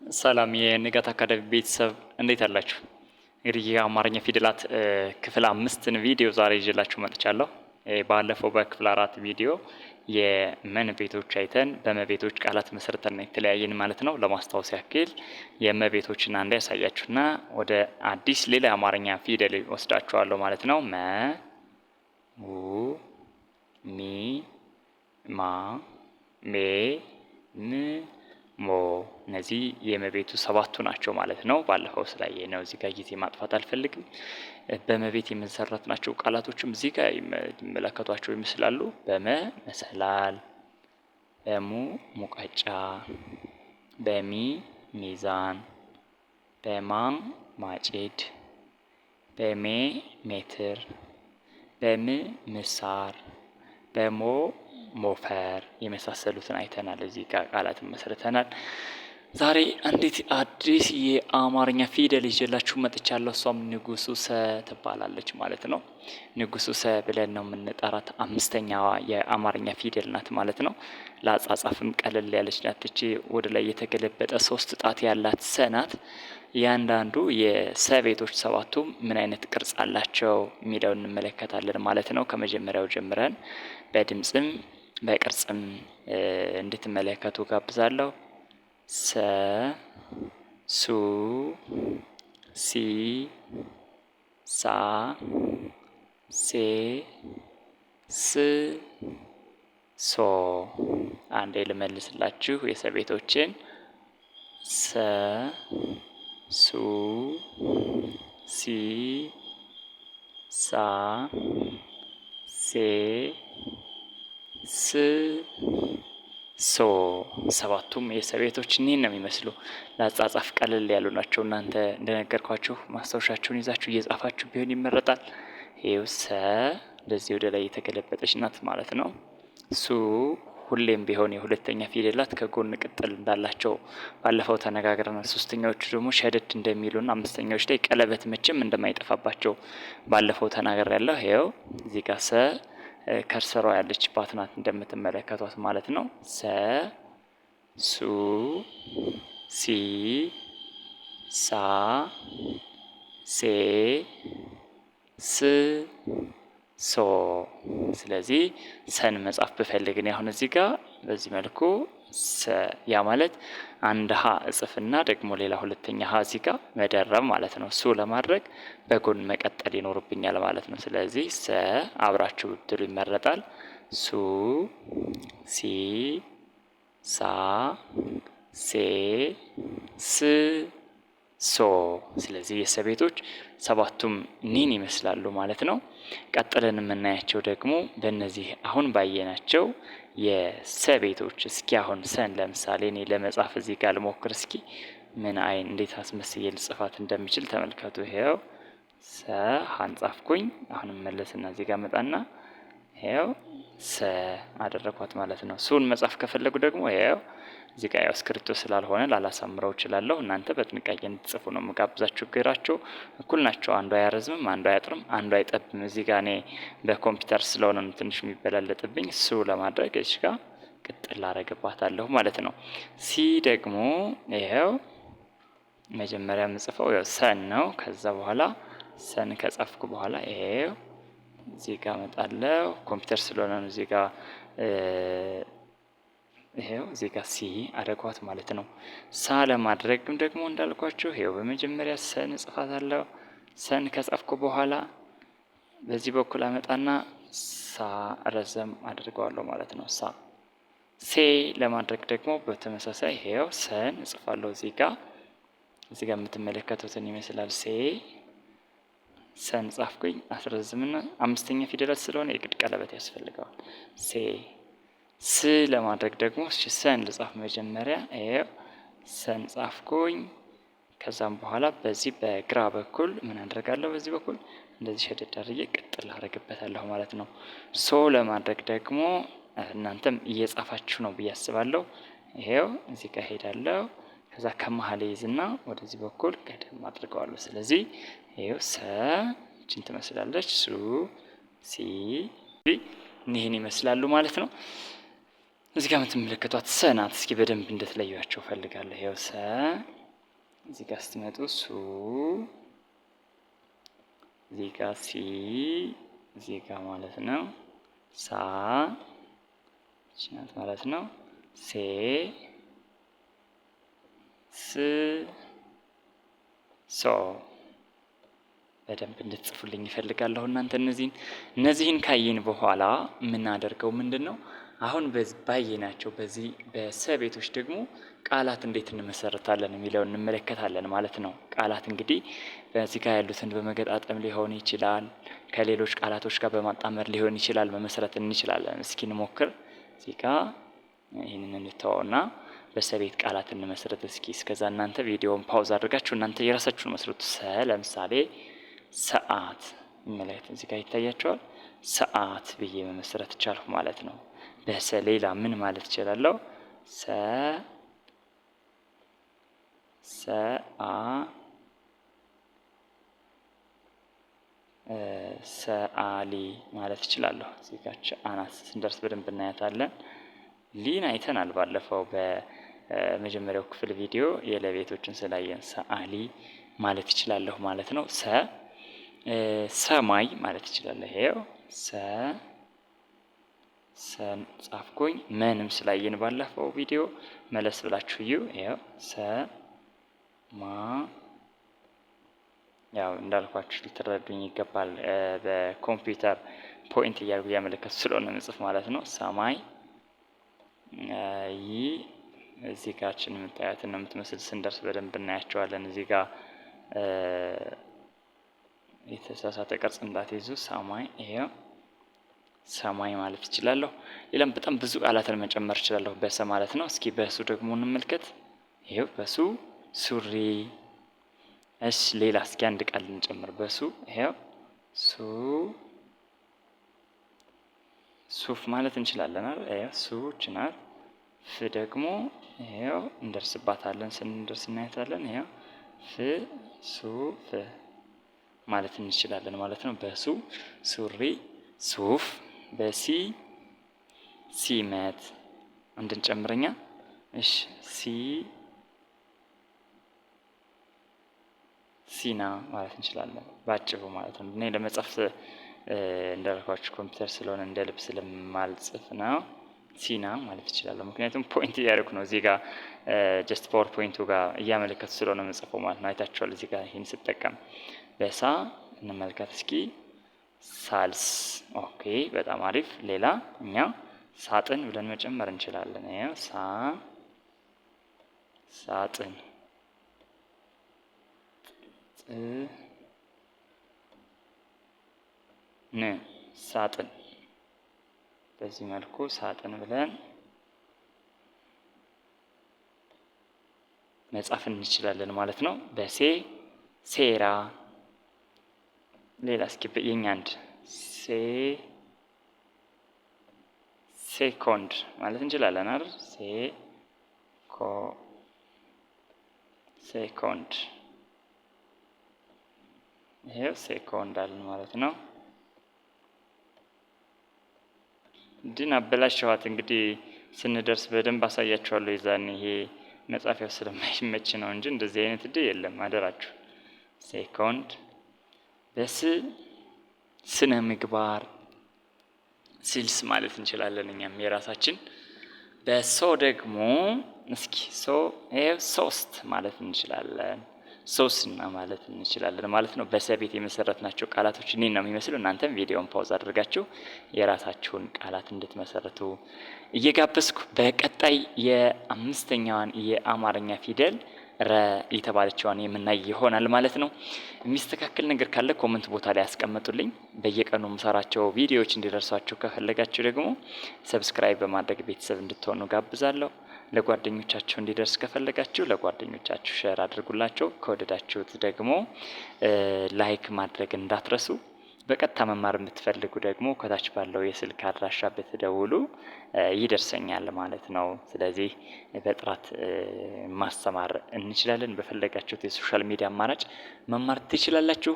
ሰላም የንጋት አካዳሚ ቤተሰብ እንዴት አላችሁ? እንግዲህ የአማርኛ ፊደላት ክፍል 5ን ቪዲዮ ዛሬ ይዤላችሁ መጥቻለሁ። ባለፈው በክፍል 4 ቪዲዮ የመን ቤቶች አይተን በመቤቶች ቃላት መሰረተን የተለያየን ማለት ነው። ለማስታወስ ያክል የመቤቶችን አንዴ ያሳያችሁና ወደ አዲስ ሌላ የአማርኛ ፊደል ወስዳችኋለሁ ማለት ነው። መ ው ሚ ማ ሜ ም ሞ እነዚህ የመቤቱ 7ቱ ናቸው ማለት ነው። ባለፈው ስላየ ነው። እዚህ ጋር ጊዜ ማጥፋት አልፈልግም። በመቤት የመሰረት ናቸው ቃላቶችም እዚህ ጋር ይመለከቷቸው ይመስላሉ። በመ መሰላል፣ በሙ ሙቀጫ፣ በሚ ሚዛን፣ በማ ማጭድ፣ በሜ ሜትር፣ በም ምሳር፣ በሞ ሞፈር የመሳሰሉትን አይተናል። እዚህ ጋር ቃላትን መስርተናል። ዛሬ አንዲት አዲስ የአማርኛ ፊደል ይዤላችሁ መጥቻለሁ። እሷም ንጉሱ ሰ ትባላለች ማለት ነው። ንጉሱ ሰ ብለን ነው የምንጠራት። 5ኛዋ የአማርኛ ፊደል ናት ማለት ነው። ለአጻጻፍም ቀለል ያለች ናት። እቺ ወደ ላይ የተገለበጠ 3 ጣት ያላት ሰ ናት። እያንዳንዱ የሰ ቤቶች 7ቱም ምን አይነት ቅርጽ አላቸው የሚለውን እንመለከታለን ማለት ነው። ከመጀመሪያው ጀምረን በድምጽም በቅርጽም እንድትመለከቱ ጋብዛለሁ። ሰ ሱ ሲ ሳ ሴ ስ ሶ። አንዴ ልመልስላችሁ የሰ ቤቶችን ሰ ሱ ሲ ሳ ሴ ስ ሶ። 7ቱም የሰ ቤቶች እኒህን ነው የሚመስሉ። ለአጻጻፍ ቀለል ያሉ ናቸው። እናንተ እንደነገርኳችሁ ማስታወሻችሁን ይዛችሁ እየጻፋችሁ ቢሆን ይመረጣል። ይኸው ሰ እንደዚህ ወደ ላይ የተገለበጠች ናት ማለት ነው። ሱ ሁሌም ቢሆን የሁለተኛ ፊደላት ከጎን ቅጥል እንዳላቸው ባለፈው ተነጋግረናል። 3ኛዎቹ ደግሞ ሸደድ እንደሚሉና 5ኛዎች ላይ ቀለበት መቼም እንደማይጠፋባቸው ባለፈው ተናገር ያለው። ይኸው እዚህ ጋር ሰ ከርሰሯ ያለችባት ናት እንደምትመለከቷት ማለት ነው። ሰ ሱ ሲ ሳ ሴ ስ ሶ። ስለዚህ ሰን መጻፍ ብፈልግን አሁን እዚህ ጋር በዚህ መልኩ ሰ ያ ማለት አንድ ሀ እጽፍና ደግሞ ሌላ ሁለተኛ ሀ እዚህ ጋር መደረብ ማለት ነው። ሱ ለማድረግ በጎን መቀጠል ይኖርብኛል ማለት ነው። ስለዚህ ሰ አብራችሁ ብትሉ ይመረጣል። ሱ ሲ ሳ ሴ ስ ሶ። ስለዚህ የሰ ቤቶች 7ቱም ኒን ይመስላሉ ማለት ነው። ቀጥለን የምናያቸው ደግሞ በእነዚህ አሁን ባየናቸው የሰ ቤቶች። እስኪ አሁን ሰን ለምሳሌ እኔ ለመጻፍ እዚህ ጋር ልሞክር። እስኪ ምን እንዴት አስመስዬ ልጽፋት እንደምችል ተመልከቱ። ይሄው ሰ ሀን ጻፍኩኝ። አሁን መለስና እዚህ ጋር መጣና ይሄው ሰ አደረኳት ማለት ነው። ሱን መጻፍ ከፈለጉ ደግሞ ይሄው እዚህ ጋር ያው ስክሪፕቶ ስላልሆነ ላላሳምረው እችላለሁ። እናንተ በጥንቃቄ እንድትጽፉ ነው የምጋብዛችሁ። ግራቸው እኩል ናቸው። አንዱ አያረዝምም፣ አንዱ አያጥርም፣ አንዱ አይጠብም። እዚህ ጋር እኔ በኮምፒውተር ስለሆነ ነው ትንሽ የሚበላለጥብኝ። ሱ ለማድረግ እዚህ ጋር ቅጥል አረግባታለሁ ማለት ነው። ሲ ደግሞ ይሄው መጀመሪያ የምጽፈው ያው ሰን ነው። ከዛ በኋላ ሰን ከጻፍኩ በኋላ ይሄው እዚህ ጋር እመጣለሁ። ኮምፒውተር ስለሆነ ነው እዚህ ጋር ይሄው እዚህ ጋር ሲ አደረኳት ማለት ነው። ሳ ለማድረግም ደግሞ እንዳልኳችሁ ይሄው በመጀመሪያ ሰን እጽፋታለሁ። ሰን ከጻፍኩ በኋላ በዚህ በኩል አመጣና ሳ ረዘም አድርገዋለሁ ማለት ነው። ሳ ሴ ለማድረግ ደግሞ በተመሳሳይ ይሄው ሰን እጽፋለሁ። እዚህ ጋር የምትመለከቱትን ይመስላል። ሴ ሰን ጻፍኩኝ። አስረዝምና 5ኛ ፊደላት ስለሆነ የግድ ቀለበት ያስፈልገዋል። ሴ ስ ለማድረግ ደግሞ ሰን ልጻፍ መጀመሪያ ይሄው ሰን ጻፍኩኝ። ከዛም በኋላ በዚህ በግራ በኩል ምን አደርጋለሁ? በዚህ በኩል እንደዚህ ሸደድ አድርጌ ቅጥል አደርግበታለሁ ማለት ነው። ሶ ለማድረግ ደግሞ እናንተም እየጻፋችሁ ነው ብዬ አስባለሁ። ይሄው እዚህ ጋር ሄዳለሁ። ከዛ ከመሀል ይዝና ወደዚህ በኩል ቀደም አድርገዋለሁ። ስለዚህ ይሄው ሰ እቺን ትመስላለች። ሱ ሲ ይህን ይመስላሉ ማለት ነው። እዚህ ጋር የምትመለከቷት ሰ ናት። እስኪ በደንብ እንድትለዩቸው ፈልጋለሁ። ይኸው ሰ፣ እዚህ ጋር ስትመጡ ሱ፣ እዚህ ጋር ሲ፣ እዚህ ጋር ማለት ነው ሳ ናት ማለት ነው። ሴ፣ ስ፣ ሶ በደንብ እንድትጽፉልኝ ይፈልጋለሁ። እናንተ እነዚህን ካየን በኋላ የምናደርገው ምንድን ነው? አሁን ባየናቸው በዚህ በሰ ቤቶች ደግሞ ቃላት እንዴት እንመሰርታለን የሚለውን እንመለከታለን ማለት ነው። ቃላት እንግዲህ በዚህ ጋር ያሉትን በመገጣጠም ሊሆን ይችላል፣ ከሌሎች ቃላቶች ጋር በማጣመር ሊሆን ይችላል፣ መመስረት እንችላለን። እስኪ እንሞክር። እዚህ ጋር ይህንን እንተዋውና በሰቤት ቃላት እንመስረት እስኪ። እስከዛ እናንተ ቪዲዮውን ፓውዝ አድርጋችሁ እናንተ የራሳችሁን መስሩት። ሰ ለምሳሌ ሰዓት መለየት እዚህ ጋር ይታያቸዋል። ሰዓት ብዬ መመስረት ቻልኩ ማለት ነው። በሰ ሌላ ምን ማለት እችላለሁ? ሰአሊ ማለት እችላለሁ። እዚህ ጋር አናት ስንደርስ በደንብ እናያታለን። ሊን አይተናል ባለፈው በመጀመሪያው ክፍል ቪዲዮ የለቤቶችን ስላየን ሰአሊ ማለት እችላለሁ ማለት ነው። ሰማይ ማለት እችላለሁ። ይሄው ሰን ጻፍኩኝ። ምንም ስላየን ባለፈው ቪዲዮ መለስ ብላችሁ እዩ። ይሄው ያው እንዳልኳችሁ ልትረዱኝ ይገባል። በኮምፒውተር ፖይንት እያልኩ እያመለከቱ ስለሆነ ምጽፍ ማለት ነው። ሰማይ እዚህ ጋችን የምታያትን ነው የምትመስል። ስንደርስ በደንብ እናያቸዋለን። እዚህ ጋር የተሳሳተ ቅርጽ እንዳትይዙ። ሰማይ ይሄው ሰማይ ማለት እችላለሁ። ሌላም በጣም ብዙ ቃላትን መጨመር እችላለሁ በሰ ማለት ነው። እስኪ በሱ ደግሞ እንመልከት። ይሄው በሱ ሱሪ። እሺ ሌላ እስኪ አንድ ቃል እንጨምር በሱ። ይሄው ሱፍ ማለት እንችላለን አይደል? ይሄው ሱ ችናት። ፍ ደግሞ ይሄው እንደርስባታለን። ስንደርስ እናያታለን። ይሄው ሱፍ ማለት እንችላለን ማለት ነው። በሱ ሱሪ፣ ሱፍ። በሲ ሲመት አንድን ጨምረኛ። እሺ ሲና ማለት እንችላለን ባጭሩ ማለት ነው። እኔ ለመጻፍ እንዳልኳችሁ ኮምፒውተር ስለሆነ እንደ ልብ ስለማልጽፍ ነው ሲና ማለት እችላለሁ። ምክንያቱም ፖይንት እያደረኩ ነው እዚህ ጋር ጀስት ፓወር ፖይንቱ ጋር እያመለከቱ ስለሆነ መጽፈው ማለት ነው። አይታችኋል እዚህ ጋር ይህን ስጠቀም። በሳ እንመልከት እስኪ። ሳልስ። ኦኬ በጣም አሪፍ። ሌላ እኛ ሳጥን ብለን መጨመር እንችላለን። ይሄው ሳጥን ሳጥን በዚህ መልኩ ሳጥን ብለን መጻፍ እንችላለን ማለት ነው። በሴ ሴራ። ሌላ እስኪ የኛ አንድ ሴኮንድ ማለት እንችላለን አይደል? ሴኮንድ ይሄው ሴኮንድ አለን ማለት ነው። ድን አበላሸዋት እንግዲህ ስንደርስ በደንብ አሳያችኋለሁ። ይዛን ይሄ መጻፊያው ስለማይመች ነው እንጂ እንደዚህ አይነት እድል የለም። አደራችሁ። ሴኮንድ። ስነ ምግባር ሲልስ ማለት እንችላለን እኛም የራሳችን። በሶ ደግሞ እስኪ ሶስት ማለት እንችላለን። ሶስና ማለት እንችላለን ማለት ነው። በሰቤት የመሰረትናቸው ቃላቶች እኔን ነው የሚመስሉ። እናንተም ቪዲዮውን ፓውዝ አድርጋችሁ የራሳችሁን ቃላት እንድትመሰርቱ እየጋበዝኩ በቀጣይ የአምስተኛዋን የአማርኛ ፊደል ረ የተባለችዋን የምናይ ይሆናል ማለት ነው። የሚስተካከል ነገር ካለ ኮመንት ቦታ ላይ ያስቀምጡልኝ። በየቀኑ የምሰራቸው ቪዲዮዎች እንዲደርሷችሁ ከፈለጋችሁ ደግሞ ሰብስክራይብ በማድረግ ቤተሰብ እንድትሆኑ ጋብዛለሁ። ለጓደኞቻችሁ እንዲደርስ ከፈለጋችሁ ለጓደኞቻችሁ ሼር አድርጉላቸው። ከወደዳችሁት ደግሞ ላይክ ማድረግ እንዳትረሱ። በቀጥታ መማር የምትፈልጉ ደግሞ ከታች ባለው የስልክ አድራሻ ብትደውሉ ይደርሰኛል ማለት ነው። ስለዚህ በጥራት ማስተማር እንችላለን። በፈለጋችሁት የሶሻል ሚዲያ አማራጭ መማር ትችላላችሁ።